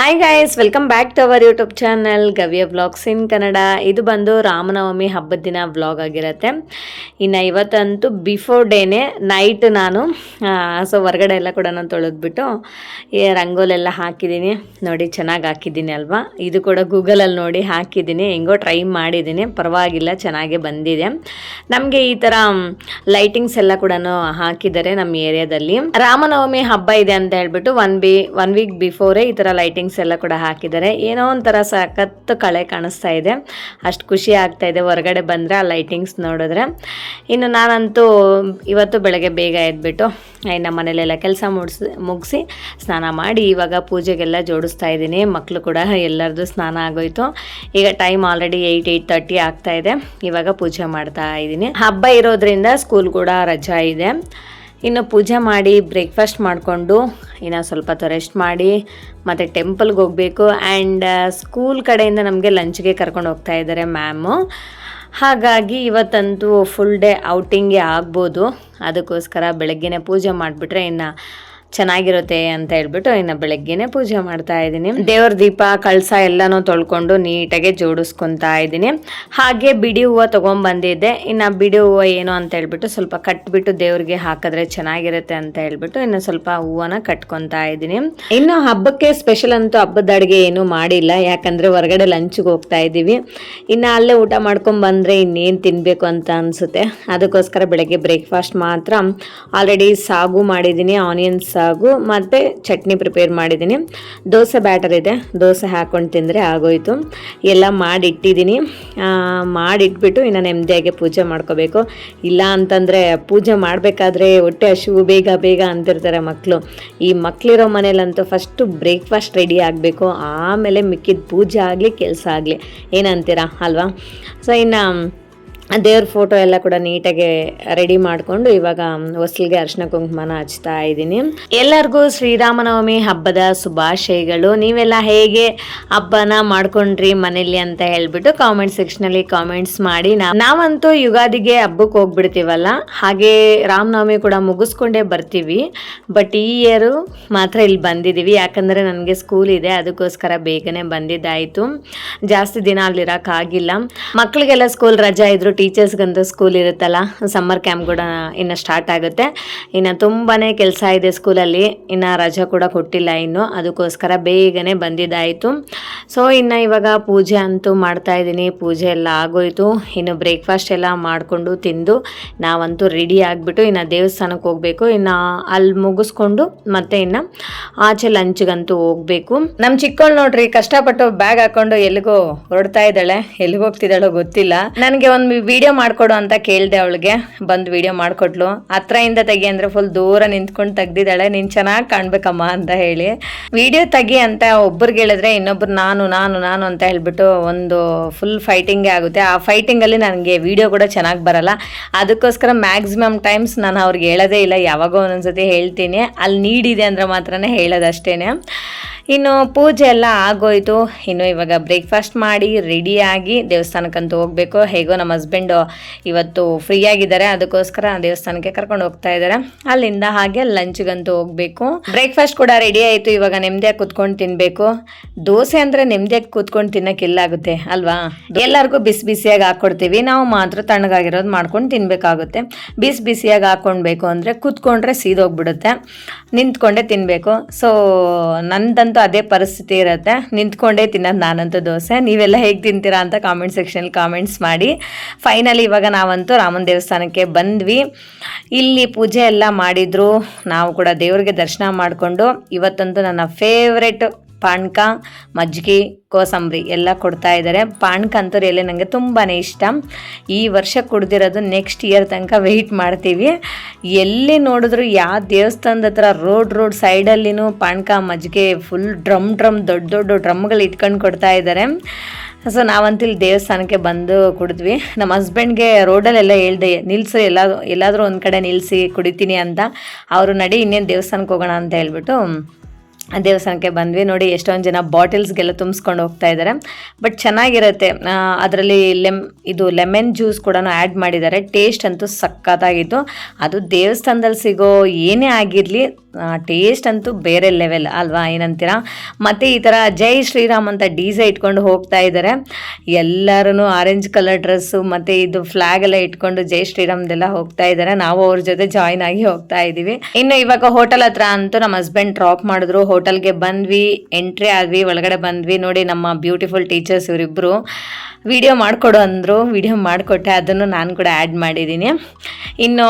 Hi guys, welcome back to our YouTube channel Gavya vlogs in Kannada. ಇದು ಬಂದು ರಾಮನವಮಿ ಹಬ್ಬದ ದಿನ ವ್ಲಾಗ್ ಆಗಿರುತ್ತೆ. ಇನ್ನು ಇವತ್ತಂತೂ ಬಿಫೋರ್ ಡೇನೆ ನೈಟ್ ನಾನು ಹೊರಗಡೆ ಎಲ್ಲ ಕೂಡ ನಾನು ತೊಳೆದ್ಬಿಟ್ಟು ರಂಗೋಲೆಲ್ಲ ಹಾಕಿದ್ದೀನಿ. ನೋಡಿ, ಚೆನ್ನಾಗಿ ಹಾಕಿದ್ದೀನಿ ಅಲ್ವಾ? ಇದು ಕೂಡ ಗೂಗಲಲ್ಲಿ ನೋಡಿ ಹಾಕಿದ್ದೀನಿ. ಹೆಂಗೋ ಟ್ರೈ ಮಾಡಿದ್ದೀನಿ, ಪರವಾಗಿಲ್ಲ, ಚೆನ್ನಾಗೇ ಬಂದಿದೆ. ನಮಗೆ ಈ ಥರ ಲೈಟಿಂಗ್ಸ್ ಎಲ್ಲ ಕೂಡ ಹಾಕಿದ್ದಾರೆ ನಮ್ಮ ಏರಿಯಾದಲ್ಲಿ. ರಾಮನವಮಿ ಹಬ್ಬ ಇದೆ ಅಂತ ಹೇಳ್ಬಿಟ್ಟು ಒನ್ ವೀಕ್ ಬಿಫೋರೇ ಈ ಥರ ಲೈಟಿಂಗ್ಸ್ ಎಲ್ಲ ಕೂಡ ಹಾಕಿದ್ದಾರೆ. ಏನೋ ಒಂಥರ ಸಖತ್ತು ಕಳೆ ಕಾಣಿಸ್ತಾ ಇದೆ, ಅಷ್ಟು ಖುಷಿ ಆಗ್ತಾ ಇದೆ ಹೊರಗಡೆ ಬಂದರೆ ಆ ಲೈಟಿಂಗ್ಸ್ ನೋಡಿದ್ರೆ. ಇನ್ನು ನಾನಂತೂ ಇವತ್ತು ಬೆಳಗ್ಗೆ ಬೇಗ ಎದ್ಬಿಟ್ಟು ನಮ್ಮ ಮನೇಲೆಲ್ಲ ಕೆಲಸ ಮುಗಿಸಿ ಸ್ನಾನ ಮಾಡಿ ಇವಾಗ ಪೂಜೆಗೆಲ್ಲ ಜೋಡಿಸ್ತಾ ಇದ್ದೀನಿ. ಮಕ್ಕಳು ಕೂಡ ಎಲ್ಲರದು ಸ್ನಾನ ಆಗೋಯ್ತು. ಈಗ ಟೈಮ್ ಆಲ್ರೆಡಿ 8:30 ಆಗ್ತಾ ಇದೆ. ಇವಾಗ ಪೂಜೆ ಮಾಡ್ತಾ ಇದ್ದೀನಿ. ಹಬ್ಬ ಇರೋದ್ರಿಂದ ಸ್ಕೂಲ್ ಕೂಡ ರಜಾ ಇದೆ. ಇನ್ನು ಪೂಜೆ ಮಾಡಿ ಬ್ರೇಕ್ಫಾಸ್ಟ್ ಮಾಡಿಕೊಂಡು ಇನ್ನು ಸ್ವಲ್ಪ ಹೊತ್ತು ರೆಸ್ಟ್ ಮಾಡಿ ಮತ್ತು ಟೆಂಪಲ್ಗೆ ಹೋಗಬೇಕು. ಆ್ಯಂಡ್ ಸ್ಕೂಲ್ ಕಡೆಯಿಂದ ನಮಗೆ ಲಂಚ್ಗೆ ಕರ್ಕೊಂಡು ಹೋಗ್ತಾ ಇದ್ದಾರೆ ಮ್ಯಾಮು. ಹಾಗಾಗಿ ಇವತ್ತಂತೂ ಫುಲ್ ಡೇ ಔಟಿಂಗೇ ಆಗ್ಬೋದು. ಅದಕ್ಕೋಸ್ಕರ ಬೆಳಗ್ಗೆನೇ ಪೂಜೆ ಮಾಡಿಬಿಟ್ರೆ ಇನ್ನು ಚೆನ್ನಾಗಿರುತ್ತೆ ಅಂತ ಹೇಳ್ಬಿಟ್ಟು ಇನ್ನು ಬೆಳಗ್ಗೆನೇ ಪೂಜೆ ಮಾಡ್ತಾ ಇದ್ದೀನಿ. ದೇವ್ರ ದೀಪ ಕಳಸ ಎಲ್ಲನೂ ತೊಳ್ಕೊಂಡು ನೀಟಾಗಿ ಜೋಡಿಸ್ಕೊತಾ ಇದ್ದೀನಿ. ಹಾಗೆ ಬಿಡಿ ಹೂವು ತೊಗೊಂಬಂದಿದ್ದೆ. ಇನ್ನು ಬಿಡಿ ಹೂವು ಏನು ಅಂತ ಹೇಳ್ಬಿಟ್ಟು ಸ್ವಲ್ಪ ಕಟ್ಬಿಟ್ಟು ದೇವ್ರಿಗೆ ಹಾಕಿದ್ರೆ ಚೆನ್ನಾಗಿರುತ್ತೆ ಅಂತ ಹೇಳ್ಬಿಟ್ಟು ಇನ್ನು ಸ್ವಲ್ಪ ಹೂವನ್ನ ಕಟ್ಕೊತಾ ಇದ್ದೀನಿ. ಇನ್ನು ಹಬ್ಬಕ್ಕೆ ಸ್ಪೆಷಲ್ ಅಂತೂ ಹಬ್ಬದ ಅಡುಗೆ ಏನೂ ಮಾಡಿಲ್ಲ, ಯಾಕಂದರೆ ಹೊರಗಡೆ ಲಂಚ್ಗೆ ಹೋಗ್ತಾ ಇದ್ದೀವಿ. ಇನ್ನು ಅಲ್ಲೇ ಊಟ ಮಾಡ್ಕೊಂಬಂದರೆ ಇನ್ನೇನು ತಿನ್ನಬೇಕು ಅಂತ ಅನಿಸುತ್ತೆ. ಅದಕ್ಕೋಸ್ಕರ ಬೆಳಗ್ಗೆ ಬ್ರೇಕ್ಫಾಸ್ಟ್ ಮಾತ್ರ ಆಲ್ರೆಡಿ ಸಾಗು ಮಾಡಿದ್ದೀನಿ, ಆನಿಯನ್ ಸಾಗು ಮತ್ತು ಚಟ್ನಿ ಪ್ರಿಪೇರ್ ಮಾಡಿದ್ದೀನಿ. ದೋಸೆ ಬ್ಯಾಟರ್ ಇದೆ, ದೋಸೆ ಹಾಕ್ಕೊಂಡು ತಿಂದರೆ ಆಗೋಯ್ತು. ಎಲ್ಲ ಮಾಡಿಟ್ಟಿದ್ದೀನಿ. ಮಾಡಿಟ್ಬಿಟ್ಟು ಇನ್ನು ನೆಮ್ಮದಿಯಾಗಿ ಪೂಜೆ ಮಾಡ್ಕೋಬೇಕು. ಇಲ್ಲ ಅಂತಂದರೆ ಪೂಜೆ ಮಾಡಬೇಕಾದ್ರೆ ಹೊಟ್ಟೆ ಹಸಿವು ಬೇಗ ಬೇಗ ಅಂತಿರ್ತಾರೆ ಮಕ್ಕಳು. ಈ ಮಕ್ಕಳಿರೋ ಮನೇಲಂತೂ ಫಸ್ಟು ಬ್ರೇಕ್ಫಾಸ್ಟ್ ರೆಡಿ ಆಗಬೇಕು, ಆಮೇಲೆ ಮಿಕ್ಕಿದ ಪೂಜೆ ಆಗಲಿ ಕೆಲಸ ಆಗಲಿ. ಏನಂತೀರಾ ಅಲ್ವಾ? ಸೊ ಇನ್ನು ದೇವ್ರ ಫೋಟೋ ಎಲ್ಲ ಕೂಡ ನೀಟಾಗಿ ರೆಡಿ ಮಾಡಿಕೊಂಡು ಇವಾಗ ಹೊಸಲಿಗೆ ಅರಿಶಿನ ಕುಂಕುಮನ ಹಚ್ತಾ ಇದ್ದೀನಿ. ಎಲ್ಲರಿಗೂ ಶ್ರೀರಾಮನವಮಿ ಹಬ್ಬದ ಶುಭಾಶಯಗಳು. ನೀವೆಲ್ಲ ಹೇಗೆ ಹಬ್ಬನ ಮಾಡ್ಕೊಂಡ್ರಿ ಮನೇಲಿ ಅಂತ ಹೇಳ್ಬಿಟ್ಟು ಕಾಮೆಂಟ್ ಸೆಕ್ಷನಲ್ಲಿ ಕಾಮೆಂಟ್ಸ್ ಮಾಡಿ. ನಾವಂತೂ ಯುಗಾದಿಗೆ ಹಬ್ಬಕ್ಕೆ ಹೋಗ್ಬಿಡ್ತೀವಲ್ಲ, ಹಾಗೆ ರಾಮನವಮಿ ಕೂಡ ಮುಗಿಸ್ಕೊಂಡೇ ಬರ್ತೀವಿ. ಬಟ್ ಈ ಇಯರು ಮಾತ್ರ ಇಲ್ಲಿ ಬಂದಿದ್ದೀವಿ, ಯಾಕಂದರೆ ನನಗೆ ಸ್ಕೂಲ್ ಇದೆ, ಅದಕ್ಕೋಸ್ಕರ ಬೇಗನೆ ಬಂದಿದ್ದಾಯಿತು. ಜಾಸ್ತಿ ದಿನ ಅಲ್ಲಿರೋಕ್ಕಾಗಿಲ್ಲ. ಮಕ್ಕಳಿಗೆಲ್ಲ ಸ್ಕೂಲ್ ರಜಾ ಇದ್ರು, ಟೀಚರ್ಸ್ಗಂತೂ ಸ್ಕೂಲ್ ಇರುತ್ತಲ್ಲ, ಸಮ್ಮರ್ ಕ್ಯಾಂಪ್ ಕೂಡ ಇನ್ನು ಸ್ಟಾರ್ಟ್ ಆಗುತ್ತೆ. ಇನ್ನು ತುಂಬಾ ಕೆಲಸ ಇದೆ ಸ್ಕೂಲಲ್ಲಿ, ಇನ್ನು ರಜಾ ಕೂಡ ಕೊಟ್ಟಿಲ್ಲ ಇನ್ನು, ಅದಕ್ಕೋಸ್ಕರ ಬೇಗನೆ ಬಂದಿದ್ದಾಯಿತು. ಸೊ ಇನ್ನು ಇವಾಗ ಪೂಜೆ ಅಂತೂ ಮಾಡ್ತಾ ಇದ್ದೀನಿ. ಪೂಜೆ ಎಲ್ಲ ಆಗೋಯ್ತು. ಇನ್ನು ಬ್ರೇಕ್ಫಾಸ್ಟ್ ಎಲ್ಲ ಮಾಡಿಕೊಂಡು ತಿಂದು ನಾವಂತೂ ರೆಡಿ ಆಗಿಬಿಟ್ಟು ಇನ್ನು ದೇವಸ್ಥಾನಕ್ಕೆ ಹೋಗಬೇಕು. ಇನ್ನು ಅಲ್ಲಿ ಮುಗಿಸ್ಕೊಂಡು ಮತ್ತೆ ಇನ್ನು ಆಚೆ ಲಂಚ್ಗಂತೂ ಹೋಗಬೇಕು. ನಮ್ಮ ಚಿಕ್ಕವಳು ನೋಡ್ರಿ ಕಷ್ಟಪಟ್ಟು ಬ್ಯಾಗ್ ಹಾಕೊಂಡು ಎಲ್ಲಿಗೋ ಹೊರಡ್ತಾ ಇದ್ದಾಳೆ, ಎಲ್ಲಿಗೆ ಹೋಗ್ತಿದ್ದಾಳೋ ಗೊತ್ತಿಲ್ಲ. ನನಗೆ ಒಂದು ವಿಡಿಯೋ ಮಾಡಿಕೊಡು ಅಂತ ಕೇಳಿದೆ, ಅವಳಿಗೆ ಬಂದು ವಿಡಿಯೋ ಮಾಡಿಕೊಟ್ಲು. ಹತ್ರದಿಂದ ತೆಗಿ ಅಂದರೆ ಫುಲ್ ದೂರ ನಿಂತ್ಕೊಂಡು ತೆಗ್ದಿದ್ದಾಳೆ. ನೀನು ಚೆನ್ನಾಗಿ ಕಾಣ್ಬೇಕಮ್ಮ ಅಂತ ಹೇಳಿ ವಿಡಿಯೋ ತೆಗಿ ಅಂತ ಒಬ್ಬರಿಗೆ ಹೇಳಿದ್ರೆ ಇನ್ನೊಬ್ರು ನಾನು ನಾನು ನಾನು ಅಂತ ಹೇಳ್ಬಿಟ್ಟು ಒಂದು ಫುಲ್ ಫೈಟಿಂಗೇ ಆಗುತ್ತೆ. ಆ ಫೈಟಿಂಗಲ್ಲಿ ನನಗೆ ವಿಡಿಯೋ ಕೂಡ ಚೆನ್ನಾಗಿ ಬರಲ್ಲ. ಅದಕ್ಕೋಸ್ಕರ ಮ್ಯಾಕ್ಸಿಮಮ್ ಟೈಮ್ಸ್ ನಾನು ಅವ್ರಿಗೆ ಹೇಳೋದೇ ಇಲ್ಲ, ಯಾವಾಗೋ ಒಂದೊಂದ್ಸತಿ ಹೇಳ್ತೀನಿ. ಅಲ್ಲಿ ನೀಡಿದೆ ಅಂದರೆ ಮಾತ್ರನೇ ಹೇಳೋದಷ್ಟೇ. ಇನ್ನು ಪೂಜೆ ಎಲ್ಲ ಆಗೋಯ್ತು. ಇನ್ನು ಇವಾಗ ಬ್ರೇಕ್ಫಾಸ್ಟ್ ಮಾಡಿ ರೆಡಿಯಾಗಿ ದೇವಸ್ಥಾನಕ್ಕಂತೂ ಹೋಗಬೇಕು. ಹೇಗೋ ನಮ್ಮ ಹಸ್ಬೆಂಡು ಇವತ್ತು ಫ್ರೀ ಆಗಿದ್ದಾರೆ, ಅದಕ್ಕೋಸ್ಕರ ದೇವಸ್ಥಾನಕ್ಕೆ ಕರ್ಕೊಂಡು ಹೋಗ್ತಾ ಇದ್ದಾರೆ. ಅಲ್ಲಿಂದ ಹಾಗೆ ಲಂಚ್ಗಂತೂ ಹೋಗಬೇಕು. ಬ್ರೇಕ್ಫಾಸ್ಟ್ ಕೂಡ ರೆಡಿ ಆಯಿತು. ಇವಾಗ ನೆಮ್ಮದಿಯಾಗಿ ಕುತ್ಕೊಂಡು ತಿನ್ನಬೇಕು. ದೋಸೆ ಅಂದರೆ ನೆಮ್ಮದಿಯಾಗಿ ಕೂತ್ಕೊಂಡು ತಿನ್ನೋಕ್ಕಿಲ್ಲಾಗುತ್ತೆ ಅಲ್ವಾ? ಎಲ್ಲರಿಗೂ ಬಿಸಿ ಬಿಸಿಯಾಗಿ ಹಾಕ್ಕೊಡ್ತೀವಿ, ನಾವು ಮಾತ್ರ ತಣ್ಣಗಾಗಿರೋದು ಮಾಡ್ಕೊಂಡು ತಿನ್ನಬೇಕಾಗುತ್ತೆ. ಬಿಸಿ ಬಿಸಿಯಾಗಿ ಹಾಕ್ಕೊಳ್ಬೇಕು ಅಂದರೆ ಕೂತ್ಕೊಂಡ್ರೆ ಸೀದೋಗ್ಬಿಡುತ್ತೆ, ನಿಂತ್ಕೊಂಡೇ ತಿನ್ನಬೇಕು. ಸೊ ನಂದಂತೂ ಅದೇ ಪರಿಸ್ಥಿತಿ ಇರುತ್ತೆ, ನಿಂತ್ಕೊಂಡೇ ತಿನ್ನೋದು ನಾನಂತೂ ದೋಸೆ. ನೀವೆಲ್ಲ ಹೇಗೆ ತಿಂತೀರಾ ಅಂತ ಕಾಮೆಂಟ್ ಸೆಕ್ಷನಲ್ಲಿ ಕಾಮೆಂಟ್ಸ್ ಮಾಡಿ. ಫೈನಲಿ ಇವಾಗ ನಾವಂತೂ ರಾಮನ ದೇವಸ್ಥಾನಕ್ಕೆ ಬಂದ್ವಿ. ಇಲ್ಲಿ ಪೂಜೆ ಎಲ್ಲ ಮಾಡಿದ್ರು, ನಾವು ಕೂಡ ದೇವ್ರಿಗೆ ದರ್ಶನ ಮಾಡಿಕೊಂಡು ಇವತ್ತಂತೂ ನನ್ನ ಫೇವ್ರೆಟ್ ಪಾನಕ, ಮಜ್ಜಿಗೆ, ಕೋಸಂಬರಿ ಎಲ್ಲ ಕೊಡ್ತಾ ಇದ್ದಾರೆ. ಪಾನಕ ಅಂತೂ ರಿಯಲಿ ನನಗೆ ತುಂಬಾ ಇಷ್ಟ. ಈ ವರ್ಷ ಕುಡ್ದಿರೋದು ನೆಕ್ಸ್ಟ್ ಇಯರ್ ತನಕ ವೆಯ್ಟ್ ಮಾಡ್ತೀವಿ. ಎಲ್ಲಿ ನೋಡಿದ್ರು ಯಾವ ದೇವಸ್ಥಾನದ ಹತ್ರ ರೋಡ್ ಸೈಡಲ್ಲಿನೂ ಪಾನಕ ಮಜ್ಜಿಗೆ ಫುಲ್ ಡ್ರಮ್ ದೊಡ್ಡ ಡ್ರಮ್ಗಳು ಇಟ್ಕೊಂಡು ಕೊಡ್ತಾ ಇದ್ದಾರೆ. ಸೊ ನಾವಂತೂ ಇಲ್ಲಿ ದೇವಸ್ಥಾನಕ್ಕೆ ಬಂದು ಕುಡಿದ್ವಿ. ನಮ್ಮ ಹಸ್ಬೆಂಡ್ಗೆ ರೋಡಲ್ಲೆಲ್ಲ ಹೇಳ್ದೆ ನಿಲ್ಲಿಸಿ, ಎಲ್ಲಾದರೂ ಒಂದು ಕಡೆ ನಿಲ್ಲಿಸಿ ಕುಡಿತೀನಿ ಅಂತ. ಅವರು ನಡಿ ಇನ್ನೇನು ದೇವಸ್ಥಾನಕ್ಕೆ ಹೋಗೋಣ ಅಂತ ಹೇಳ್ಬಿಟ್ಟು ದೇವಸ್ಥಾನಕ್ಕೆ ಬಂದ್ವಿ. ನೋಡಿ ಎಷ್ಟೊಂದು ಜನ ಬಾಟಲ್ಸ್ಗೆಲ್ಲ ತುಂಬಿಸ್ಕೊಂಡು ಹೋಗ್ತಾ ಇದ್ದಾರೆ. ಬಟ್ ಚೆನ್ನಾಗಿರುತ್ತೆ. ಅದರಲ್ಲಿ ಲೆಮನ್ ಜ್ಯೂಸ್ ಕೂಡ ಆ್ಯಡ್ ಮಾಡಿದ್ದಾರೆ. ಟೇಸ್ಟ್ ಅಂತೂ ಸಖತ್ತಾಗಿತ್ತು. ಅದು ದೇವಸ್ಥಾನದಲ್ಲಿ ಸಿಗೋ ಏನೇ ಆಗಿರಲಿ ಟೇಸ್ಟ್ ಅಂತೂ ಬೇರೆ ಲೆವೆಲ್ ಅಲ್ವಾ, ಏನಂತೀರಾ? ಮತ್ತು ಈ ಥರ ಜೈ ಶ್ರೀರಾಮ್ ಅಂತ DJ ಇಟ್ಕೊಂಡು ಹೋಗ್ತಾ ಇದ್ದಾರೆ. ಎಲ್ಲರೂ ಆರೆಂಜ್ ಕಲರ್ ಡ್ರೆಸ್ಸು ಮತ್ತು ಇದು ಫ್ಲಾಗ್ ಎಲ್ಲ ಇಟ್ಕೊಂಡು ಜೈ ಶ್ರೀರಾಮ್ದೆಲ್ಲ ಹೋಗ್ತಾ ಇದ್ದಾರೆ. ನಾವು ಅವ್ರ ಜೊತೆ ಜಾಯ್ನ್ ಆಗಿ ಹೋಗ್ತಾ ಇದ್ದೀವಿ. ಇನ್ನು ಇವಾಗ ಹೋಟೆಲ್ ಹತ್ರ ಅಂತೂ ನಮ್ಮ ಹಸ್ಬೆಂಡ್ ಡ್ರಾಪ್ ಮಾಡಿದ್ರು. ಹೋಟೆಲ್ಗೆ ಬಂದ್ವಿ, ಎಂಟ್ರಿ ಆದ್ವಿ, ಒಳಗಡೆ ಬಂದ್ವಿ. ನೋಡಿ ನಮ್ಮ ಬ್ಯೂಟಿಫುಲ್ ಟೀಚರ್ಸ್ ಇವರಿಬ್ಬರು ವಿಡಿಯೋ ಮಾಡಿಕೊಡು ಅಂದರು. ವಿಡಿಯೋ ಮಾಡಿಕೊಟ್ಟೆ, ಅದನ್ನು ನಾನು ಕೂಡ ಆ್ಯಡ್ ಮಾಡಿದ್ದೀನಿ. ಇನ್ನು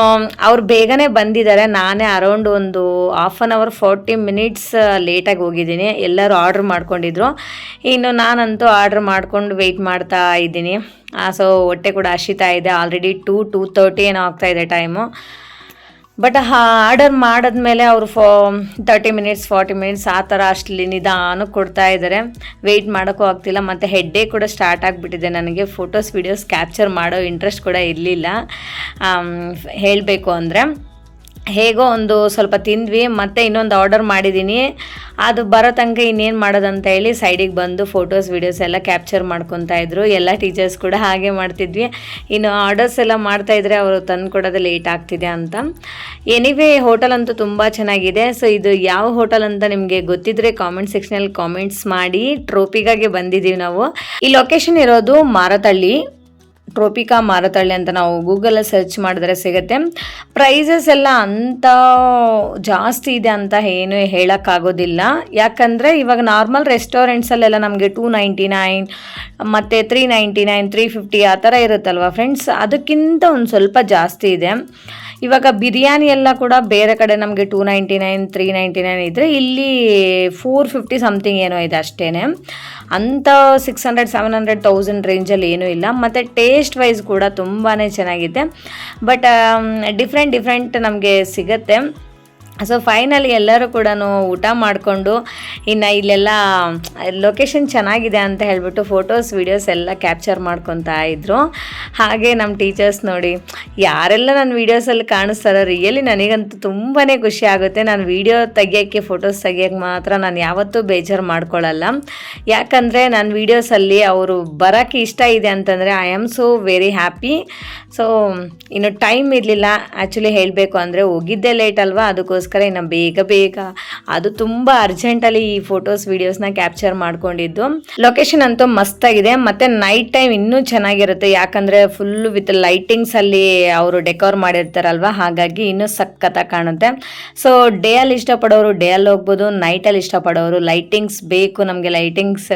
ಅವ್ರು ಬೇಗನೆ ಬಂದಿದ್ದಾರೆ. ನಾನೇ ಅರೌಂಡ್ ಒಂದು 1/2 hour 40 minutes ಲೇಟಾಗಿ ಹೋಗಿದ್ದೀನಿ. ಎಲ್ಲರೂ ಆರ್ಡ್ರ್ ಮಾಡ್ಕೊಂಡಿದ್ರು. ಇನ್ನು ನಾನಂತೂ ಆರ್ಡ್ರ್ ಮಾಡ್ಕೊಂಡು ವೆಯ್ಟ್ ಮಾಡ್ತಾ ಇದ್ದೀನಿ. ಸೊ ಹೊಟ್ಟೆ ಕೂಡ ಹಸಿತಾ ಇದೆ. ಆಲ್ರೆಡಿ 2:30 ಏನೋ ಆಗ್ತಾಯಿದೆ ಟೈಮು. ಬಟ್ ಆರ್ಡರ್ ಮಾಡಿದ್ಮೇಲೆ ಅವರು 30 minutes 40 minutes ಆ ಥರ ಅಷ್ಟಲ್ಲಿ ನಿಧಾನಕ್ಕೆ ಕೊಡ್ತಾ ಇದ್ದಾರೆ. ವೆಯ್ಟ್ ಮಾಡೋಕ್ಕೂ ಆಗ್ತಿಲ್ಲ. ಮತ್ತು ಹೆಡ್ಡೇ ಕೂಡ ಸ್ಟಾರ್ಟ್ ಆಗಿಬಿಟ್ಟಿದೆ ನನಗೆ. ಫೋಟೋಸ್ ವೀಡಿಯೋಸ್ ಕ್ಯಾಪ್ಚರ್ ಮಾಡೋ ಇಂಟ್ರೆಸ್ಟ್ ಕೂಡ ಇರಲಿಲ್ಲ ಹೇಳಬೇಕು ಅಂದರೆ. ಹೇಗೋ ಒಂದು ಸ್ವಲ್ಪ ತಿಂದ್ವಿ. ಮತ್ತು ಇನ್ನೊಂದು ಆರ್ಡರ್ ಮಾಡಿದ್ದೀನಿ. ಅದು ಬರೋ ತನಕ ಇನ್ನೇನು ಮಾಡೋದಂತ ಹೇಳಿ ಸೈಡಿಗೆ ಬಂದು ಫೋಟೋಸ್ ವೀಡಿಯೋಸ್ ಎಲ್ಲ ಕ್ಯಾಪ್ಚರ್ ಮಾಡ್ಕೊತಾ ಇದ್ರು. ಎಲ್ಲ ಟೀಚರ್ಸ್ ಕೂಡ ಹಾಗೆ ಮಾಡ್ತಿದ್ವಿ. ಇನ್ನು ಆರ್ಡರ್ಸ್ ಎಲ್ಲ ಮಾಡ್ತಾಯಿದ್ರೆ ಅವರು ತಂದು ಕೊಡೋದು ಲೇಟ್ ಆಗ್ತಿದೆ ಅಂತ. ಎನಿವೇ ಹೋಟೆಲ್ ಅಂತೂ ತುಂಬ ಚೆನ್ನಾಗಿದೆ. ಸೊ ಇದು ಯಾವ ಹೋಟೆಲ್ ಅಂತ ನಿಮಗೆ ಗೊತ್ತಿದ್ರೆ ಕಾಮೆಂಟ್ ಸೆಕ್ಷನಲ್ಲಿ ಕಾಮೆಂಟ್ಸ್ ಮಾಡಿ. ಟ್ರೋಪಿಕಾಗೆ ಬಂದಿದ್ದೀವಿ ನಾವು. ಈ ಲೊಕೇಶನ್ ಇರೋದು ಮಾರತಳ್ಳಿ, ಟ್ರೋಪಿಕಾ ಮಾರತಳ್ಳಿ ಅಂತ ನಾವು ಗೂಗಲಲ್ಲಿ ಸರ್ಚ್ ಮಾಡಿದ್ರೆ ಸಿಗುತ್ತೆ. ಪ್ರೈಸಸ್ ಎಲ್ಲ ಅಂಥ ಜಾಸ್ತಿ ಇದೆ ಅಂತ ಏನು ಹೇಳೋಕ್ಕಾಗೋದಿಲ್ಲ. ಯಾಕಂದರೆ ಇವಾಗ ನಾರ್ಮಲ್ ರೆಸ್ಟೋರೆಂಟ್ಸಲ್ಲೆಲ್ಲ ನಮಗೆ 299 ಮತ್ತು 399 350 ಆ ಥರ ಇರುತ್ತಲ್ವ ಫ್ರೆಂಡ್ಸ್, ಅದಕ್ಕಿಂತ ಒಂದು ಸ್ವಲ್ಪ ಜಾಸ್ತಿ ಇದೆ. ಇವಾಗ ಬಿರಿಯಾನಿ ಎಲ್ಲ ಕೂಡ ಬೇರೆ ಕಡೆ ನಮಗೆ 299 399 ಇದ್ದರೆ ಇಲ್ಲಿ 450 ಸಮಥಿಂಗ್ ಏನೋ ಇದೆ ಅಷ್ಟೇ. ಅಂಥ 600 700 1000 ರೇಂಜಲ್ಲಿ ಏನೂ ಇಲ್ಲ. ಮತ್ತು ಟೇಸ್ಟ್ ವೈಸ್ ಕೂಡ ತುಂಬಾ ಚೆನ್ನಾಗಿದೆ. ಬಟ್ ಡಿಫ್ರೆಂಟ್ ನಮಗೆ ಸಿಗುತ್ತೆ. ಸೊ ಫೈನಲಿ ಎಲ್ಲರೂ ಕೂಡ ಊಟ ಮಾಡಿಕೊಂಡು ಇನ್ನು ಇಲ್ಲೆಲ್ಲ ಲೊಕೇಶನ್ ಚೆನ್ನಾಗಿದೆ ಅಂತ ಹೇಳಿಬಿಟ್ಟು ಫೋಟೋಸ್ ವೀಡಿಯೋಸ್ ಎಲ್ಲ ಕ್ಯಾಪ್ಚರ್ ಮಾಡ್ಕೊತಾ ಇದ್ರು. ಹಾಗೆ ನಮ್ಮ ಟೀಚರ್ಸ್ ನೋಡಿ ಯಾರೆಲ್ಲ ನನ್ನ ವೀಡಿಯೋಸಲ್ಲಿ ಕಾಣಿಸ್ತಾರೋ ರಿಯಲಿ ನನಗಂತೂ ತುಂಬಾ ಖುಷಿ ಆಗುತ್ತೆ. ನಾನು ವೀಡಿಯೋ ತೆಗಿಯೋಕ್ಕೆ ಫೋಟೋಸ್ ತೆಗಿಯೋಕ್ಕೆ ಮಾತ್ರ ನಾನು ಯಾವತ್ತೂ ಬೇಜಾರು ಮಾಡ್ಕೊಳ್ಳಲ್ಲ. ಯಾಕಂದರೆ ನನ್ನ ವೀಡಿಯೋಸಲ್ಲಿ ಅವರು ಬರೋಕ್ಕೆ ಇಷ್ಟ ಇದೆ ಅಂತಂದರೆ I am so very happy. So ಇನ್ನು ಟೈಮ್ ಇರಲಿಲ್ಲ ಆ್ಯಕ್ಚುಲಿ ಹೇಳಬೇಕು ಅಂದರೆ, ಹೋಗಿದ್ದೇ ಲೇಟ್ ಅಲ್ವಾ, ಅದಕ್ಕೋಸ್ಕರ ಇನ್ನು ಬೇಗ ಅದು ತುಂಬ ಅರ್ಜೆಂಟಲ್ಲಿ ಈ ಫೋಟೋಸ್ ವೀಡಿಯೋಸ್ನ ಕ್ಯಾಪ್ಚರ್ ಮಾಡ್ಕೊಂಡಿದ್ದು. ಲೊಕೇಶನ್ ಅಂತೂ ಮಸ್ತಾಗಿದೆ. ಮತ್ತು ನೈಟ್ ಟೈಮ್ ಇನ್ನೂ ಚೆನ್ನಾಗಿರುತ್ತೆ. ಯಾಕಂದರೆ ಫುಲ್ಲು ವಿತ್ ಲೈಟಿಂಗ್ಸಲ್ಲಿ ಅವರು ಡೆಕೋರ್ ಮಾಡಿರ್ತಾರಲ್ವ, ಹಾಗಾಗಿ ಇನ್ನೂ ಸಖತ್ತಾಗಿ ಕಾಣುತ್ತೆ. ಸೊ ಡೇಯಲ್ಲಿ ಇಷ್ಟಪಡೋರು ಡೇಯಲ್ಲಿ ಹೋಗ್ಬೋದು. ನೈಟಲ್ಲಿ ಇಷ್ಟಪಡೋರು ಲೈಟಿಂಗ್ಸ್ ಬೇಕು ನಮಗೆ, ಲೈಟಿಂಗ್ಸ್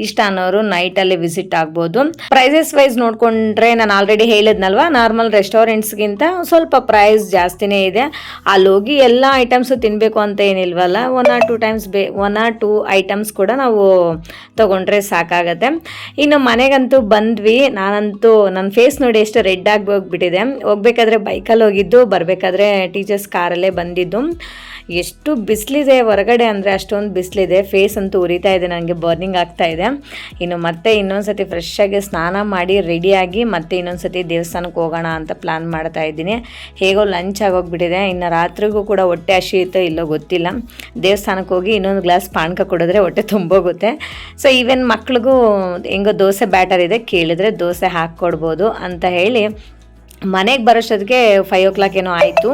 ಇಷ್ಟ ಅನ್ನೋರು ನೈಟಲ್ಲಿ ವಿಸಿಟ್ ಆಗ್ಬೋದು. ಪ್ರೈಸಸ್ ವೈಸ್ ನೋಡಿಕೊಂಡ್ರೆ ನಾನು ಆಲ್ರೆಡಿ ಹೇಳಿದ್ನಲ್ವ, ನಾರ್ಮಲ್ ರೆಸ್ಟೋರೆಂಟ್ಸ್ಗಿಂತ ಸ್ವಲ್ಪ ಪ್ರೈಸ್ ಜಾಸ್ತಿನೇ ಇದೆ. ಅಲ್ಲಿ ಹೋಗಿ ಎಲ್ಲ ಐಟಮ್ಸು ತಿನ್ನಬೇಕು ಅಂತ ಏನಿಲ್ವಲ್ಲ, 1 or 2 ಐಟಮ್ಸ್ ಕೂಡ ನಾವು ತೊಗೊಂಡ್ರೆ ಸಾಕಾಗತ್ತೆ. ಇನ್ನು ಮನೆಗಂತೂ ಬಂದ್ವಿ. ನಾನಂತೂ ನನ್ನ ಫೇಸ್ ನೋಡಿ ಎಷ್ಟು ರೆಡ್ ಆಗಿ ಹೋಗ್ಬಿಟ್ಟಿದೆ. ಹೋಗ್ಬೇಕಾದ್ರೆ ಬೈಕಲ್ಲಿ ಹೋಗಿದ್ದು, ಬರಬೇಕಾದ್ರೆ ಟೀಚರ್ಸ್ ಕಾರಲ್ಲೇ ಬಂದಿದ್ದು. ಎಷ್ಟು ಬಿಸಿಲಿದೆ ಹೊರಗಡೆ ಅಂದರೆ ಅಷ್ಟೊಂದು ಬಿಸಿಲಿದೆ. ಫೇಸ್ ಅಂತೂ ಉರಿತಾ ಇದೆ, ನನಗೆ ಬರ್ನಿಂಗ್ ಆಗ್ತಾ ಇದೆ. ಇನ್ನು ಮತ್ತೆ ಇನ್ನೊಂದು ಸತಿ ಫ್ರೆಶ್ ಆಗಿ ಸ್ನಾನ ಮಾಡಿ ರೆಡಿಯಾಗಿ ಮತ್ತೆ ಇನ್ನೊಂದು ಸತಿ ದೇವಸ್ಥಾನಕ್ಕೆ ಹೋಗೋಣ ಅಂತ ಪ್ಲ್ಯಾನ್ ಮಾಡ್ತಾ ಇದ್ದೀನಿ. ಹೇಗೋ ಲಂಚ್ ಆಗೋಗ್ಬಿಟ್ಟಿದೆ. ಇನ್ನು ರಾತ್ರಿಗೂ ಕೂಡ ಹೊಟ್ಟೆ ಹಸಿಯುತ್ತೋ ಇಲ್ಲೋ ಗೊತ್ತಿಲ್ಲ. ದೇವಸ್ಥಾನಕ್ಕೆ ಹೋಗಿ ಇನ್ನೊಂದು ಗ್ಲಾಸ್ ಪಾನಕ ಕುಡಿದ್ರೆ ಹೊಟ್ಟೆ ತುಂಬೋಗುತ್ತೆ. ಸೊ ಈವನ್ ಮಕ್ಳಿಗೂ ಹೆಂಗೋ ದೋಸೆ ಬ್ಯಾಟರ್ ಇದೆ, ಕೇಳಿದ್ರೆ ದೋಸೆ ಹಾಕ್ಕೊಡ್ಬೋದು ಅಂತ ಹೇಳಿ ಮನೆಗೆ ಬರೋಷ್ಟೊತ್ತಿಗೆ 5 o'clock ಏನೋ ಆಯಿತು.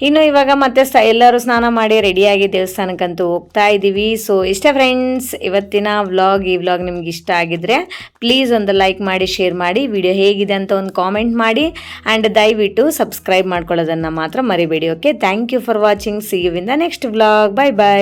ಇನ್ನು ಇವಾಗ ಮತ್ತೆ ಎಲ್ಲರೂ ಸ್ನಾನ ಮಾಡಿ ರೆಡಿಯಾಗಿ ದೇವಸ್ಥಾನಕ್ಕಂತೂ ಹೋಗ್ತಾ ಇದ್ದೀವಿ. ಸೊ ಇಷ್ಟ ಫ್ರೆಂಡ್ಸ್ ಇವತ್ತಿನ ವ್ಲಾಗ್. ಈ ವ್ಲಾಗ್ ನಿಮ್ಗೆ ಇಷ್ಟ ಆಗಿದ್ರೆ ಪ್ಲೀಸ್ ಒಂದು ಲೈಕ್ ಮಾಡಿ, ಶೇರ್ ಮಾಡಿ, ವಿಡಿಯೋ ಹೇಗಿದೆ ಅಂತ ಒಂದು ಕಾಮೆಂಟ್ ಮಾಡಿ, ಆ್ಯಂಡ್ ದಯವಿಟ್ಟು ಸಬ್ಸ್ಕ್ರೈಬ್ ಮಾಡ್ಕೊಳ್ಳೋದನ್ನು ಮಾತ್ರ ಮರಿಬೇಡಿ. Okay, thank you for watching. See you in the next vlog. Bye bye.